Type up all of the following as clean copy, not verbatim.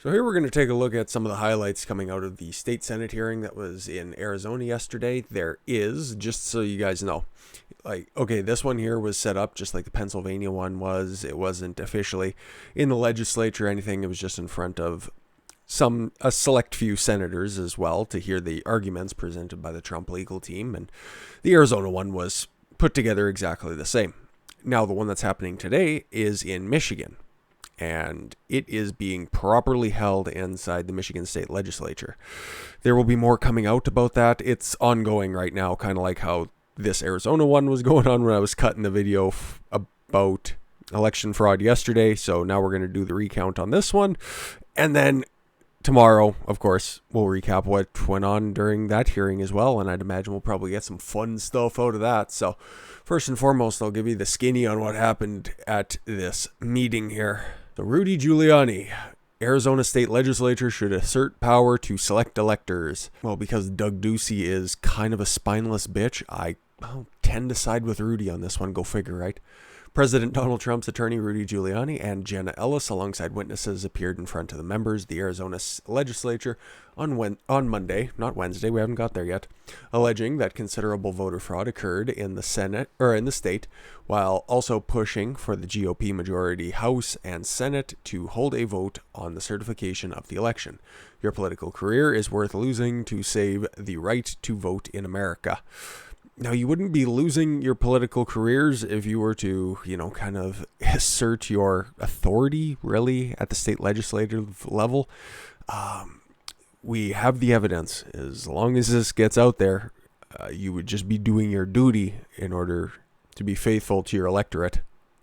So here we're going to take a look at some of the highlights coming out of the state Senate hearing that was in Arizona yesterday. There is, just so you guys know, okay, this one here was set up just like the Pennsylvania one was. It wasn't officially in the legislature or anything. It was just in front of a select few senators as well to hear the arguments presented by the Trump legal team. And the Arizona one was put together exactly the same. Now, the one that's happening today is in Michigan, and it is being properly held inside the Michigan State Legislature. There will be more coming out about that. It's ongoing right now, kind of like how this Arizona one was going on when I was cutting the video about election fraud yesterday. So now we're going to do the recount on this one. And then tomorrow, of course, we'll recap what went on during that hearing as well. And I'd imagine we'll probably get some fun stuff out of that. So first and foremost, I'll give you the skinny on what happened at this meeting here. So Rudy Giuliani, Arizona State Legislature should assert power to select electors. Well, because Doug Ducey is kind of a spineless bitch, I'll tend to side with Rudy on this one. Go figure, right? President Donald Trump's attorney, Rudy Giuliani, and Jenna Ellis, alongside witnesses, appeared in front of the members of the Arizona legislature on Monday, not Wednesday, we haven't got there yet, alleging that considerable voter fraud occurred in the Senate, or in the state, while also pushing for the GOP majority House and Senate to hold a vote on the certification of the election. Your political career is worth losing to save the right to vote in America. Now, you wouldn't be losing your political careers if you were to, kind of assert your authority, really, at the state legislative level. We have the evidence. As long as this gets out there, you would just be doing your duty in order to be faithful to your electorate.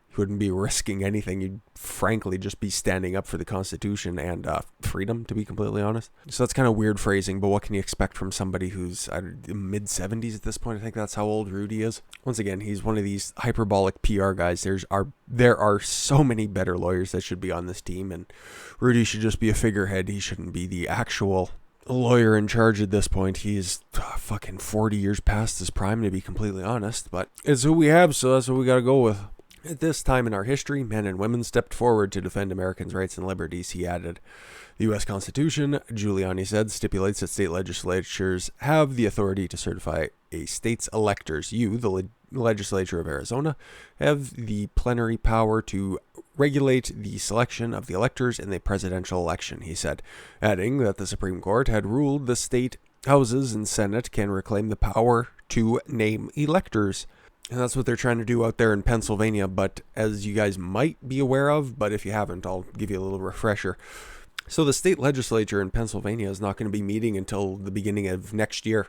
You wouldn't be risking anything. You'd frankly just be standing up for the Constitution and freedom, to be completely honest. So that's kind of weird phrasing, but what can you expect from somebody who's mid-70s at this point? I think that's how old Rudy is. Once again, he's one of these hyperbolic PR guys. There are so many better lawyers that should be on this team, and Rudy should just be a figurehead. He shouldn't be the actual lawyer in charge at this point. He's fucking 40 years past his prime, to be completely honest, but it's who we have, so that's what we got to go with. At this time in our history, men and women stepped forward to defend Americans' rights and liberties, he added. The U.S. Constitution, Giuliani said, stipulates that state legislatures have the authority to certify a state's electors. You, the legislature of Arizona, have the plenary power to regulate the selection of the electors in the presidential election, he said, adding that the Supreme Court had ruled the state houses and Senate can reclaim the power to name electors. And that's what they're trying to do out there in Pennsylvania. But as you guys might be aware of, but if you haven't, I'll give you a little refresher. So the state legislature in Pennsylvania is not going to be meeting until the beginning of next year.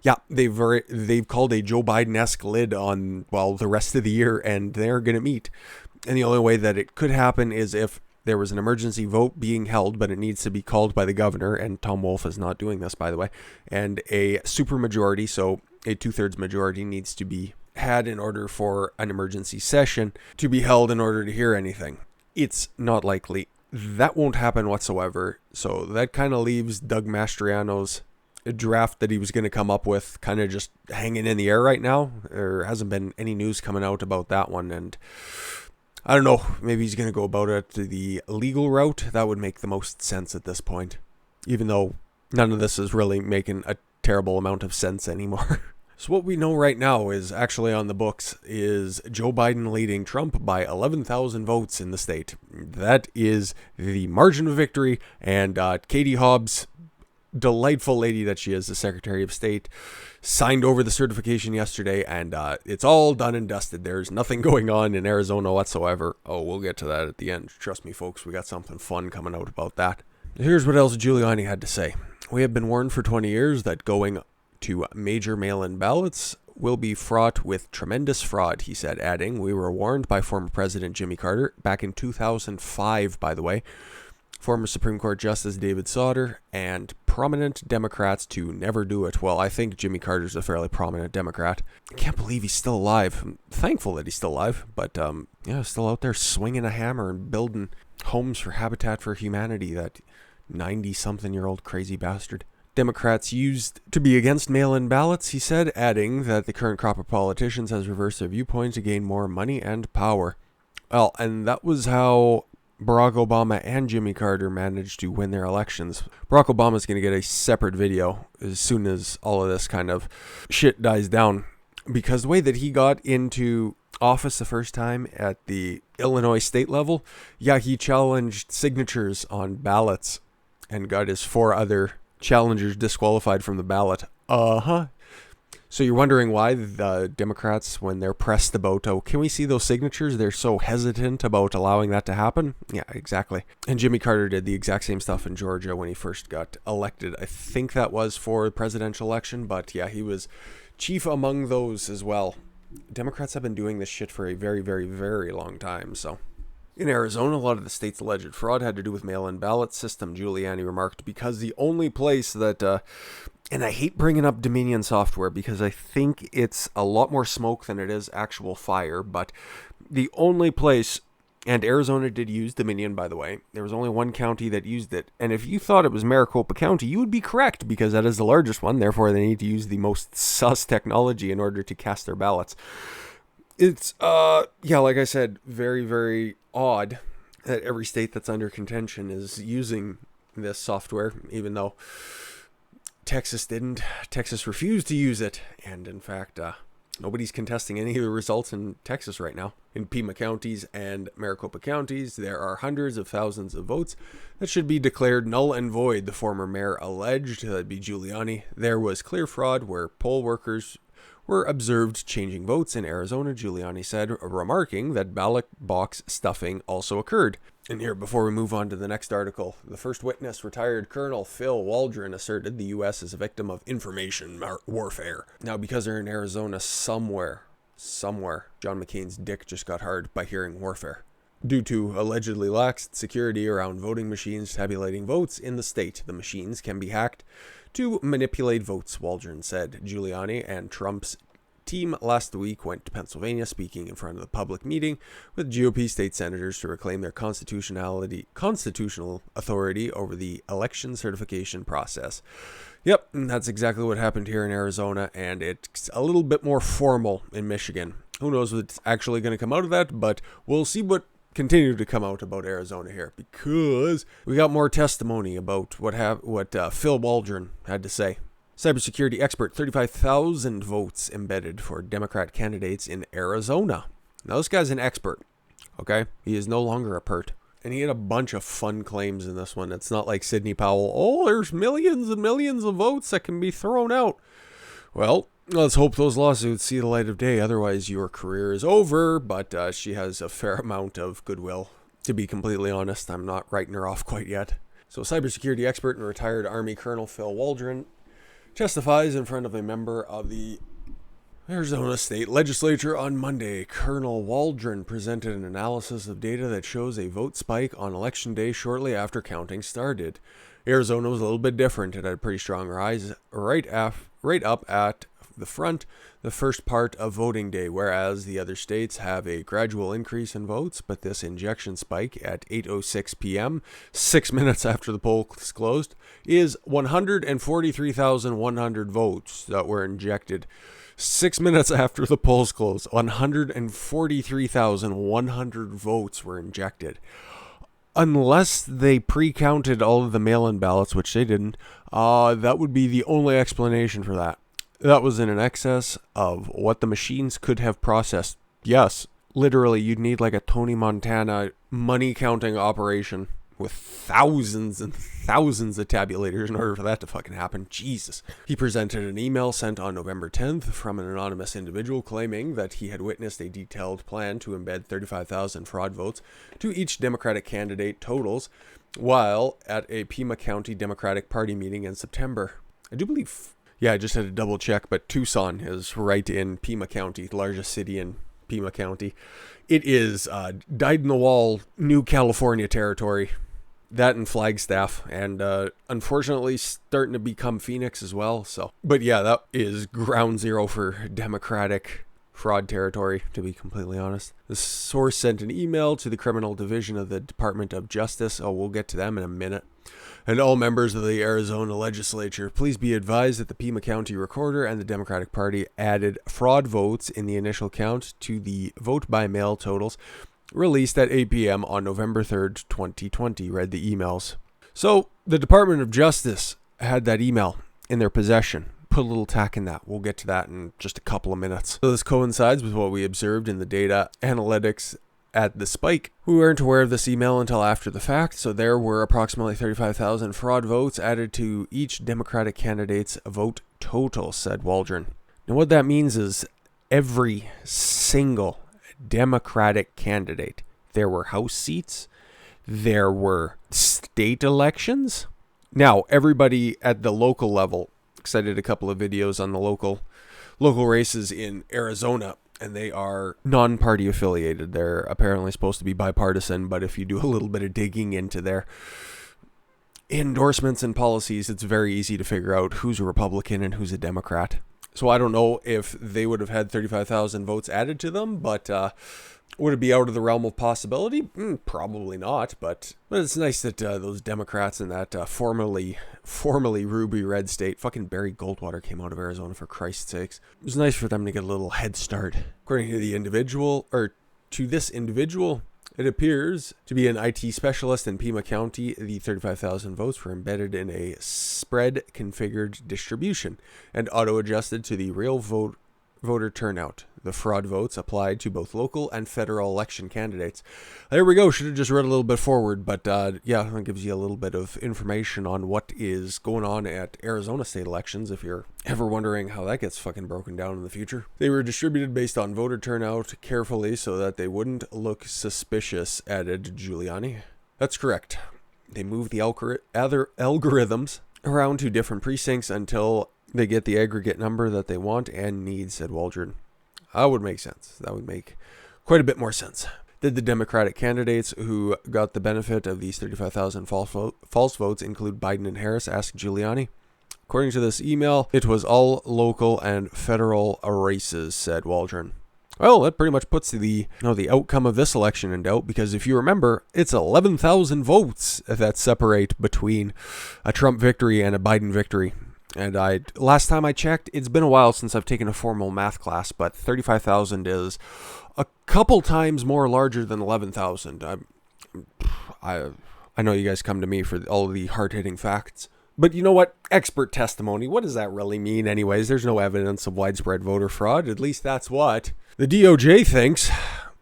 Yeah, they've called a Joe Biden-esque lid on, the rest of the year, and they're going to meet. And the only way that it could happen is if there was an emergency vote being held, but it needs to be called by the governor, and Tom Wolf is not doing this, by the way, and a supermajority, so a 2/3 majority needs to be had in order for an emergency session to be held in order to hear anything. It's not likely. That won't happen whatsoever. So that kind of leaves Doug Mastriano's draft that he was going to come up with kind of just hanging in the air right now. There hasn't been any news coming out about that one. And I don't know, maybe he's going to go about it the legal route. That would make the most sense at this point, even though none of this is really making a terrible amount of sense anymore. So what we know right now is actually on the books is Joe Biden leading Trump by 11,000 votes in the state. That is the margin of victory. And Katie Hobbs, delightful lady that she is, the Secretary of State, signed over the certification yesterday, and it's all done and dusted. There's nothing going on in Arizona whatsoever. Oh, we'll get to that at the end. Trust me, folks, we got something fun coming out about that. Here's what else Giuliani had to say. We have been warned for 20 years that going to major mail-in ballots will be fraught with tremendous fraud, he said, adding, we were warned by former President Jimmy Carter back in 2005, by the way, former Supreme Court Justice David Sauter, and prominent Democrats to never do it. Well, I think Jimmy Carter's a fairly prominent Democrat. I can't believe he's still alive. I'm thankful that he's still alive, but still out there swinging a hammer and building homes for Habitat for Humanity, that 90-something-year-old crazy bastard. Democrats used to be against mail-in ballots, he said, adding that the current crop of politicians has reversed their viewpoint to gain more money and power. Well, and that was how Barack Obama and Jimmy Carter managed to win their elections. Barack Obama's going to get a separate video as soon as all of this kind of shit dies down, because the way that he got into office the first time at the Illinois state level, he challenged signatures on ballots and got his 4 other challengers disqualified from the ballot. So you're wondering why the Democrats, when they're pressed about, can we see those signatures? They're so hesitant about allowing that to happen. Yeah, exactly. And Jimmy Carter did the exact same stuff in Georgia when he first got elected. I think that was for the presidential election, but he was chief among those as well. Democrats have been doing this shit for a very, very, very long time, so. In Arizona, a lot of the state's alleged fraud had to do with mail-in ballot system, Giuliani remarked, because the only place that, and I hate bringing up Dominion software because I think it's a lot more smoke than it is actual fire, but the only place, and Arizona did use Dominion, by the way, there was only one county that used it, and if you thought it was Maricopa County, you would be correct, because that is the largest one, therefore they need to use the most sus technology in order to cast their ballots. It's, like I said, very, very odd that every state that's under contention is using this software, even though Texas didn't. Texas refused to use it, and in fact, nobody's contesting any of the results in Texas right now. In Pima counties and Maricopa counties, there are hundreds of thousands of votes that should be declared null and void, the former mayor alleged. That'd be Giuliani. There was clear fraud where poll workers were observed changing votes in Arizona, Giuliani said, remarking that ballot box stuffing also occurred. And here, before we move on to the next article, the first witness, retired Colonel Phil Waldron, asserted the U.S. is a victim of information warfare. Now, because they're in Arizona somewhere, John McCain's dick just got hard by hearing warfare. Due to allegedly lax security around voting machines tabulating votes in the state, the machines can be hacked to manipulate votes, Waldron said. Giuliani and Trump's team last week went to Pennsylvania, speaking in front of the public meeting with GOP state senators to reclaim their constitutional authority over the election certification process. Yep, that's exactly what happened here in Arizona, and it's a little bit more formal in Michigan. Who knows what's actually going to come out of that, but we'll see what continue to come out about Arizona here, because we got more testimony about what Phil Waldron had to say. Cybersecurity expert, 35,000 votes embedded for Democrat candidates in Arizona. Now this guy's an expert, okay? He is no longer a pert. And he had a bunch of fun claims in this one. It's not like Sidney Powell, there's millions and millions of votes that can be thrown out. Well, let's hope those lawsuits see the light of day. Otherwise, your career is over. But she has a fair amount of goodwill. To be completely honest, I'm not writing her off quite yet. So, cybersecurity expert and retired Army Colonel Phil Waldron testifies in front of a member of the Arizona State Legislature on Monday. Colonel Waldron presented an analysis of data that shows a vote spike on Election Day shortly after counting started. Arizona was a little bit different. It had a pretty strong rise right up at the front the first part of voting day, whereas the other states have a gradual increase in votes, but this injection spike at 8:06 p.m., 6 minutes after the polls closed, is 143,100 votes that were injected. 6 minutes after the polls closed, 143,100 votes were injected. Unless they pre-counted all of the mail-in ballots, which they didn't, that would be the only explanation for that. That was in an excess of what the machines could have processed. Yes, literally, you'd need like a Tony Montana money-counting operation with thousands and thousands of tabulators in order for that to fucking happen. Jesus. He presented an email sent on November 10th from an anonymous individual claiming that he had witnessed a detailed plan to embed 35,000 fraud votes to each Democratic candidate totals while at a Pima County Democratic Party meeting in September. I do believe... I just had to double check, but Tucson is right in Pima County, the largest city in Pima County. It is dyed-in-the-wall New California territory. That and Flagstaff, and unfortunately starting to become Phoenix as well. But that is ground zero for Democratic fraud territory, to be completely honest. The source sent an email to the criminal division of the Department of Justice. We'll get to them in a minute. And all members of the Arizona legislature, please be advised that the Pima County Recorder and the Democratic Party added fraud votes in the initial count to the vote by mail totals released at 8 p.m. on November 3rd, 2020, read the emails. So the Department of Justice had that email in their possession. Put a little tack in that. We'll get to that in just a couple of minutes. So this coincides with what we observed in the data analytics at the spike. We weren't aware of this email until after the fact, so there were approximately 35,000 fraud votes added to each Democratic candidate's vote total, said Waldron. Now what that means is every single Democratic candidate, there were House seats, there were state elections. Now, everybody at the local level, because I did a couple of videos on the local races in Arizona, and they are non-party affiliated. They're apparently supposed to be bipartisan, but if you do a little bit of digging into their endorsements and policies, it's very easy to figure out who's a Republican and who's a Democrat. So I don't know if they would have had 35,000 votes added to them, but would it be out of the realm of possibility? Probably not, but it's nice that those Democrats in that formerly ruby red state, fucking Barry Goldwater came out of Arizona, for Christ's sakes. It was nice for them to get a little head start. According to this individual, it appears to be an IT specialist in Pima County. The 35,000 votes were embedded in a spread configured distribution and auto-adjusted to the real voter turnout. The fraud votes applied to both local and federal election candidates. There we go. Should have just read a little bit forward, but yeah, that gives you a little bit of information on what is going on at Arizona state elections if you're ever wondering how that gets fucking broken down in the future. They were distributed based on voter turnout carefully so that they wouldn't look suspicious, added Giuliani. That's correct. They moved the other algorithms around to different precincts until they get the aggregate number that they want and need, said Waldron. That would make sense. That would make quite a bit more sense. Did the Democratic candidates who got the benefit of these 35,000 false votes include Biden and Harris, asked Giuliani. According to this email, it was all local and federal races, said Waldron. Well, that pretty much puts the outcome of this election in doubt, because if you remember, it's 11,000 votes that separate between a Trump victory and a Biden victory. And last time I checked, it's been a while since I've taken a formal math class, but 35,000 is a couple times more larger than 11,000. I know you guys come to me for all of the hard-hitting facts. But you know what? Expert testimony, what does that really mean anyways? There's no evidence of widespread voter fraud. At least that's what the DOJ thinks.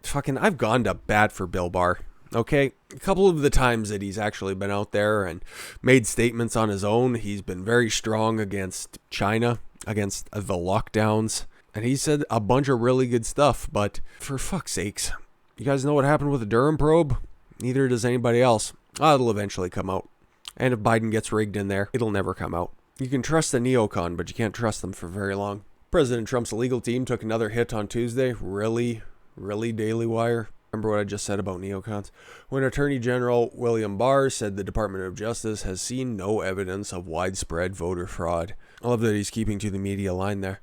Fucking, I've gone to bat for Bill Barr. Okay, a couple of the times that he's actually been out there and made statements on his own, he's been very strong against China, against the lockdowns, and he said a bunch of really good stuff, but for fuck's sakes, you guys know what happened with the Durham Probe? Neither does anybody else. It'll eventually come out, and if Biden gets rigged in there, it'll never come out. You can trust a neocon, but you can't trust them for very long. President Trump's legal team took another hit on Tuesday. Really, Daily Wire? Remember what I just said about neocons? When Attorney General William Barr said the Department of Justice has seen no evidence of widespread voter fraud. I love that he's keeping to the media line there.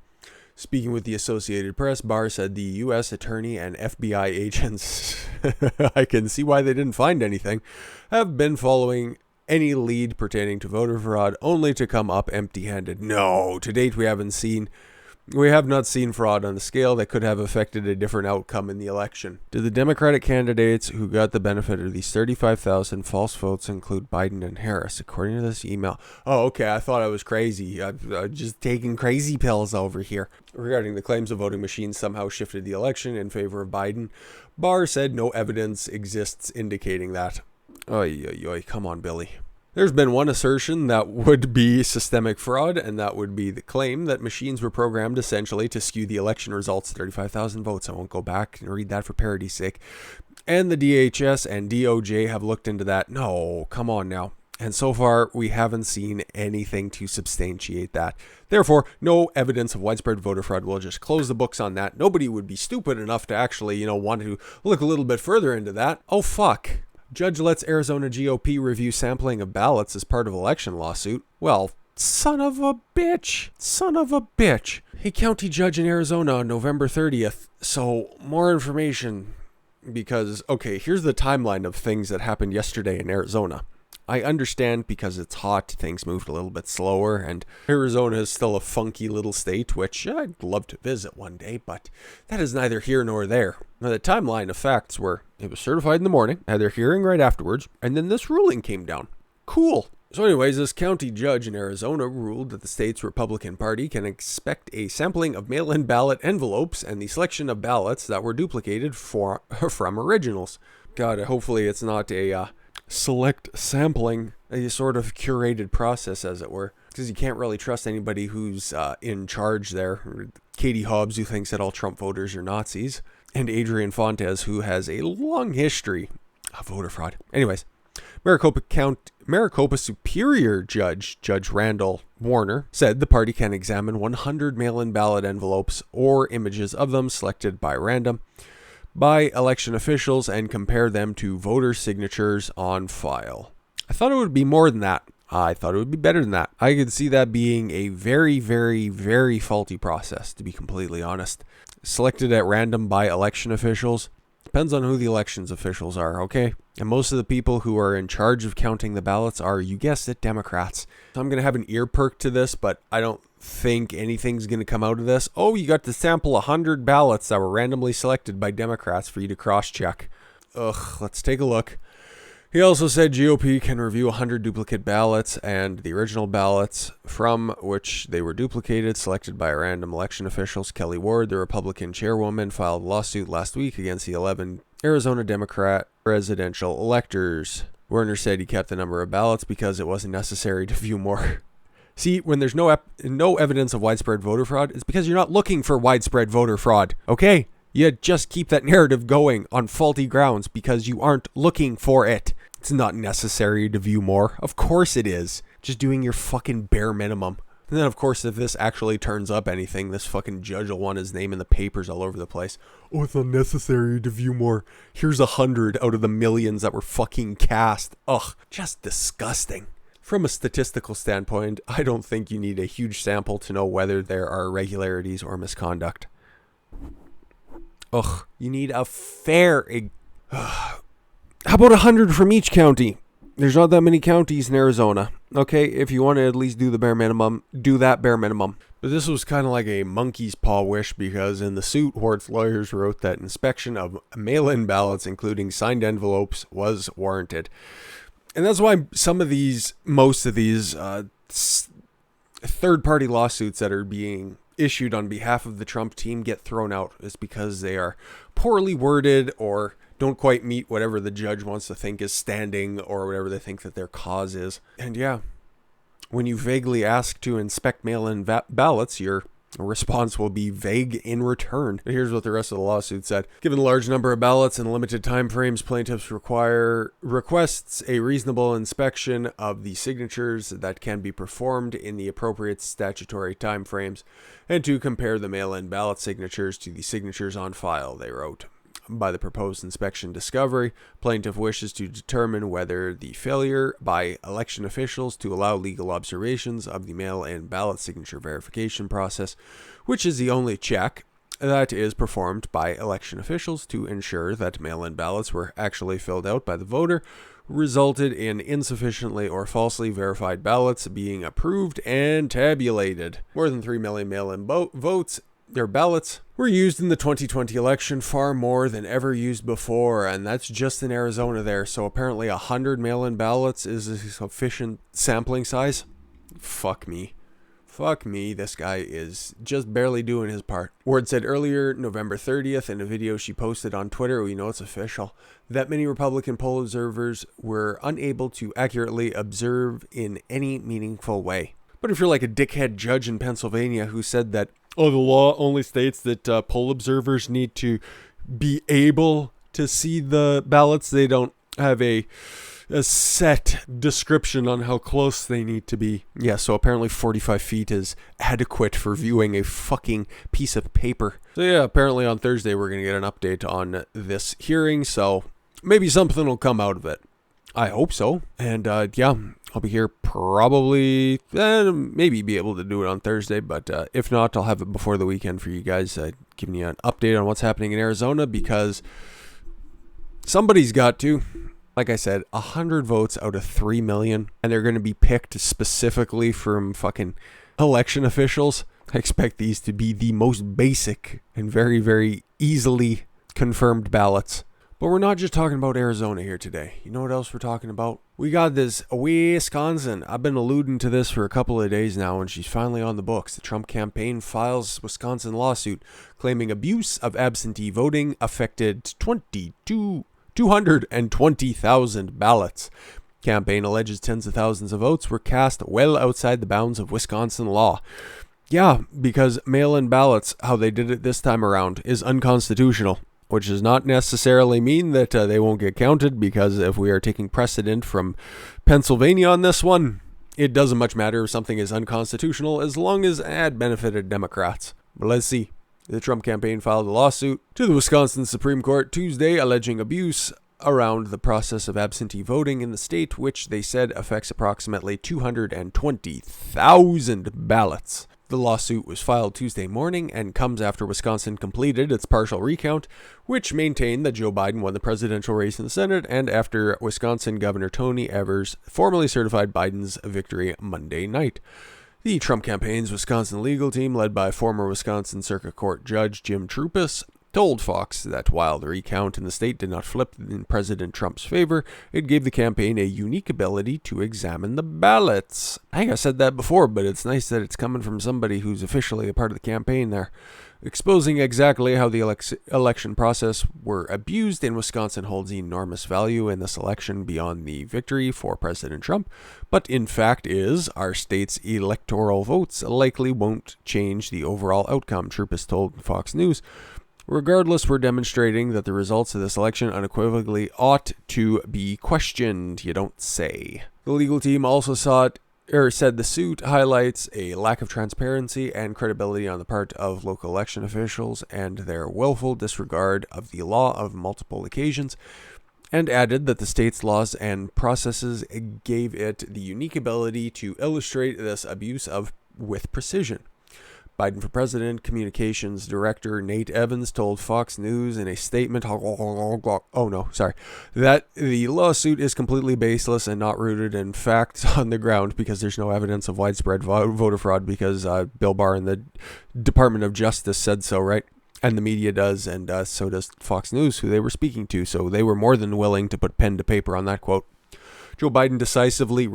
Speaking with the Associated Press, Barr said the U.S. Attorney and FBI agents, I can see why they didn't find anything, have been following any lead pertaining to voter fraud only to come up empty-handed. No, to date we have not seen fraud on a scale that could have affected a different outcome in the election. Did the Democratic candidates who got the benefit of these 35,000 false votes include Biden and Harris, according to this email? Oh, okay, I thought I was crazy. I'm just taking crazy pills over here. Regarding the claims of voting machines somehow shifted the election in favor of Biden, Barr said no evidence exists indicating that. Oy, come on, Billy. There's been one assertion that would be systemic fraud, and that would be the claim that machines were programmed essentially to skew the election results. 35,000 votes. I won't go back and read that for parity's sake. And the DHS and DOJ have looked into that. No, come on now. And so far, we haven't seen anything to substantiate that. Therefore, no evidence of widespread voter fraud. We'll just close the books on that. Nobody would be stupid enough to actually, want to look a little bit further into that. Oh, fuck. Judge lets Arizona GOP review sampling of ballots as part of election lawsuit. Well, son of a bitch. A county judge in Arizona on November 30th. So, more information because, okay, here's the timeline of things that happened yesterday in Arizona. I understand because it's hot, things moved a little bit slower, and Arizona is still a funky little state, which I'd love to visit one day, but that is neither here nor there. Now, the timeline of facts were, it was certified in the morning, had their hearing right afterwards, and then this ruling came down. Cool. So anyways, this county judge in Arizona ruled that the state's Republican Party can expect a sampling of mail-in ballot envelopes and the selection of ballots that were duplicated from originals. God, hopefully it's not a select sampling, a sort of curated process, as it were, because you can't really trust anybody who's in charge there. Katie Hobbs, who thinks that all Trump voters are Nazis, and Adrian Fontes, who has a long history of voter fraud. Anyways, Maricopa Superior Judge Randall Warner said the party can examine 100 mail-in ballot envelopes or images of them selected by random by election officials and compare them to voter signatures on file. I thought it would be more than that. I thought it would be better than that. I could see that being a very, very, very faulty process, to be completely honest. Selected at random by election officials. Depends on who the elections officials are, okay? And most of the people who are in charge of counting the ballots are, you guessed it, Democrats. So I'm going to have an ear perk to this, but I don't think anything's going to come out of this. Oh, you got to sample 100 ballots that were randomly selected by Democrats for you to cross-check. Ugh, let's take a look. He also said GOP can review 100 duplicate ballots and the original ballots from which they were duplicated, selected by random election officials. Kelly Ward, the Republican chairwoman, filed a lawsuit last week against the 11 Arizona Democrat presidential electors. Werner said he kept the number of ballots because it wasn't necessary to view more. See, when there's no evidence of widespread voter fraud, it's because you're not looking for widespread voter fraud, okay? You just keep that narrative going on faulty grounds because you aren't looking for it. It's not necessary to view more. Of course it is. Just doing your fucking bare minimum. And then, of course, if this actually turns up anything, this fucking judge will want his name in the papers all over the place. Oh, it's unnecessary to view more. Here's 100 out of the millions that were fucking cast. Ugh, just disgusting. From a statistical standpoint, I don't think you need a huge sample to know whether there are irregularities or misconduct. Ugh, you need a fair... How about 100 from each county? There's not that many counties in Arizona. Okay, if you want to at least do the bare minimum, do that bare minimum. But this was kind of like a monkey's paw wish because in the suit, Ward's lawyers wrote that inspection of mail-in ballots, including signed envelopes, was warranted. And that's why most of these third-party lawsuits that are being issued on behalf of the Trump team get thrown out. Is because they are poorly worded or don't quite meet whatever the judge wants to think is standing or whatever they think that their cause is. And yeah, when you vaguely ask to inspect mail-in ballots, your response will be vague in return. But here's what the rest of the lawsuit said. Given the large number of ballots and limited time frames, plaintiffs requests a reasonable inspection of the signatures that can be performed in the appropriate statutory time frames and to compare the mail-in ballot signatures to the signatures on file, they wrote. By the proposed inspection discovery, plaintiff wishes to determine whether the failure by election officials to allow legal observations of the mail-in ballot signature verification process, which is the only check that is performed by election officials to ensure that mail-in ballots were actually filled out by the voter, resulted in insufficiently or falsely verified ballots being approved and tabulated. More than 3 million mail-in votes. Their ballots were used in the 2020 election, far more than ever used before, and that's just in Arizona there. So apparently 100 mail-in ballots is a sufficient sampling size. Fuck me. Fuck me, this guy is just barely doing his part. Ward said earlier, November 30th, in a video she posted on Twitter, we know it's official, that many Republican poll observers were unable to accurately observe in any meaningful way. But if you're like a dickhead judge in Pennsylvania who said that, oh, the law only states that poll observers need to be able to see the ballots, they don't have a set description on how close they need to be. Yeah, so apparently 45 feet is adequate for viewing a fucking piece of paper. So yeah, apparently on Thursday we're going to get an update on this hearing, so maybe something will come out of it. I hope so. And yeah, I'll be here probably, maybe be able to do it on Thursday, but if not, I'll have it before the weekend for you guys, giving you an update on what's happening in Arizona, because somebody's got to. like I said, 100 votes out of 3 million, and they're going to be picked specifically from fucking election officials. I expect these to be the most basic and very, very easily confirmed ballots. But we're not just talking about Arizona here today. You know what else we're talking about? We got this Wisconsin. I've been alluding to this for a couple of days now, and she's finally on the books. The Trump campaign files Wisconsin lawsuit claiming abuse of absentee voting affected 220,000 ballots. Campaign alleges tens of thousands of votes were cast well outside the bounds of Wisconsin law. Yeah, because mail-in ballots, how they did it this time around, is unconstitutional. Which does not necessarily mean that they won't get counted, because if we are taking precedent from Pennsylvania on this one, it doesn't much matter if something is unconstitutional as long as it benefited Democrats. But let's see. The Trump campaign filed a lawsuit to the Wisconsin Supreme Court Tuesday alleging abuse around the process of absentee voting in the state, which they said affects approximately 220,000 ballots. The lawsuit was filed Tuesday morning and comes after Wisconsin completed its partial recount, which maintained that Joe Biden won the presidential race in the Senate, and after Wisconsin Governor Tony Evers formally certified Biden's victory Monday night. The Trump campaign's Wisconsin legal team, led by former Wisconsin Circuit Court Judge Jim Troupis, told Fox that while the recount in the state did not flip in President Trump's favor, it gave the campaign a unique ability to examine the ballots. I think I said that before, but it's nice that it's coming from somebody who's officially a part of the campaign there. Exposing exactly how the election process were abused in Wisconsin holds enormous value in this election beyond the victory for President Trump, but in fact is our state's electoral votes likely won't change the overall outcome, Troupis told Fox News. Regardless, we're demonstrating that the results of this election unequivocally ought to be questioned, you don't say. The legal team also said the suit highlights a lack of transparency and credibility on the part of local election officials and their willful disregard of the law on multiple occasions, and added that the state's laws and processes gave it the unique ability to illustrate this abuse with precision. Biden for President Communications Director Nate Evans told Fox News in a statement that the lawsuit is completely baseless and not rooted in facts on the ground because there's no evidence of widespread voter fraud because Bill Barr and the Department of Justice said so, right? And the media does, and so does Fox News, who they were speaking to, so they were more than willing to put pen to paper on that quote. Joe Biden decisively,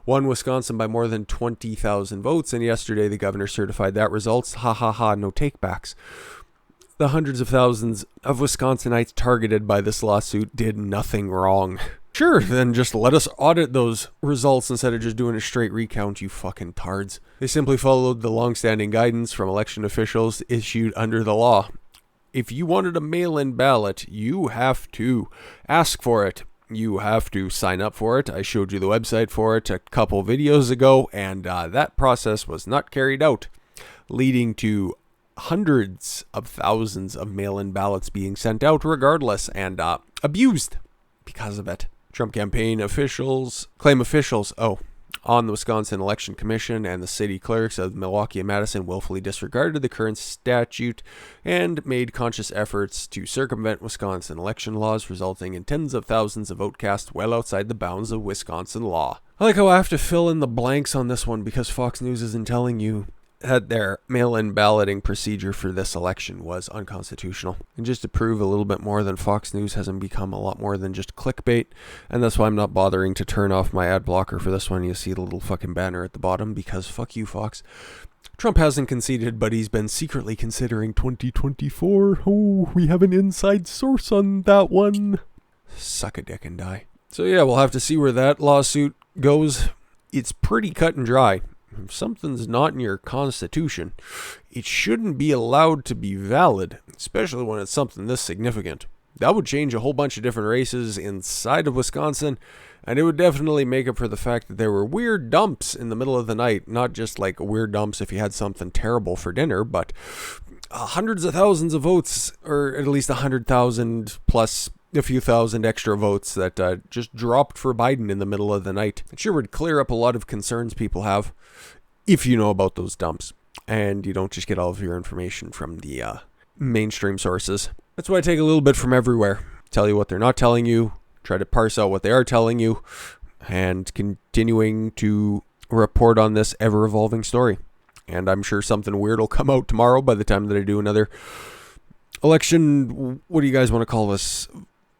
won Wisconsin by more than 20,000 votes, and yesterday the governor certified that results. Ha ha ha, no takebacks. The hundreds of thousands of Wisconsinites targeted by this lawsuit did nothing wrong. Sure, then just let us audit those results instead of just doing a straight recount, you fucking tards. They simply followed the long-standing guidance from election officials issued under the law. If you wanted a mail-in ballot, you have to ask for it. You have to sign up for it. I showed you the website for it a couple videos ago, and that process was not carried out, leading to hundreds of thousands of mail-in ballots being sent out regardless and abused because of it. Trump campaign officials on the Wisconsin Election Commission and the city clerks of Milwaukee and Madison willfully disregarded the current statute and made conscious efforts to circumvent Wisconsin election laws, resulting in tens of thousands of vote cast well outside the bounds of Wisconsin law. I like how I have to fill in the blanks on this one because Fox News isn't telling you that their mail-in balloting procedure for this election was unconstitutional. And just to prove a little bit more that Fox News hasn't become a lot more than just clickbait, and that's why I'm not bothering to turn off my ad blocker for this one. You see the little fucking banner at the bottom, because fuck you, Fox. Trump hasn't conceded, but he's been secretly considering 2024. Oh, we have an inside source on that one. Suck a dick and die. So yeah, we'll have to see where that lawsuit goes. It's pretty cut and dry. If something's not in your constitution, it shouldn't be allowed to be valid, especially when it's something this significant. That would change a whole bunch of different races inside of Wisconsin, and it would definitely make up for the fact that there were weird dumps in the middle of the night. Not just like weird dumps if you had something terrible for dinner, but hundreds of thousands of votes, or at least 100,000 plus a few thousand extra votes that just dropped for Biden in the middle of the night. It sure would clear up a lot of concerns people have if you know about those dumps and you don't just get all of your information from the mainstream sources. That's why I take a little bit from everywhere. Tell you what they're not telling you, try to parse out what they are telling you, and continuing to report on this ever-evolving story. And I'm sure something weird will come out tomorrow by the time that I do another election, what do you guys want to call this?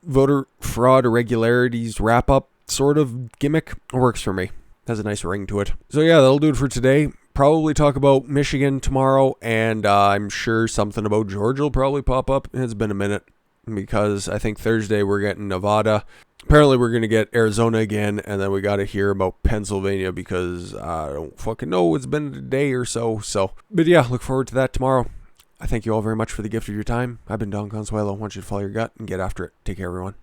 Voter fraud irregularities wrap-up sort of gimmick. Works for me. Has a nice ring to it. So yeah, that'll do it for today. Probably talk about Michigan tomorrow, and I'm sure something about Georgia will probably pop up. It's been a minute, because I think Thursday we're getting Nevada. Apparently we're going to get Arizona again, and then we got to hear about Pennsylvania, because I don't fucking know. It's been a day or so. But yeah, look forward to that tomorrow. I thank you all very much for the gift of your time. I've been Don Consuelo. I want you to follow your gut and get after it. Take care, everyone.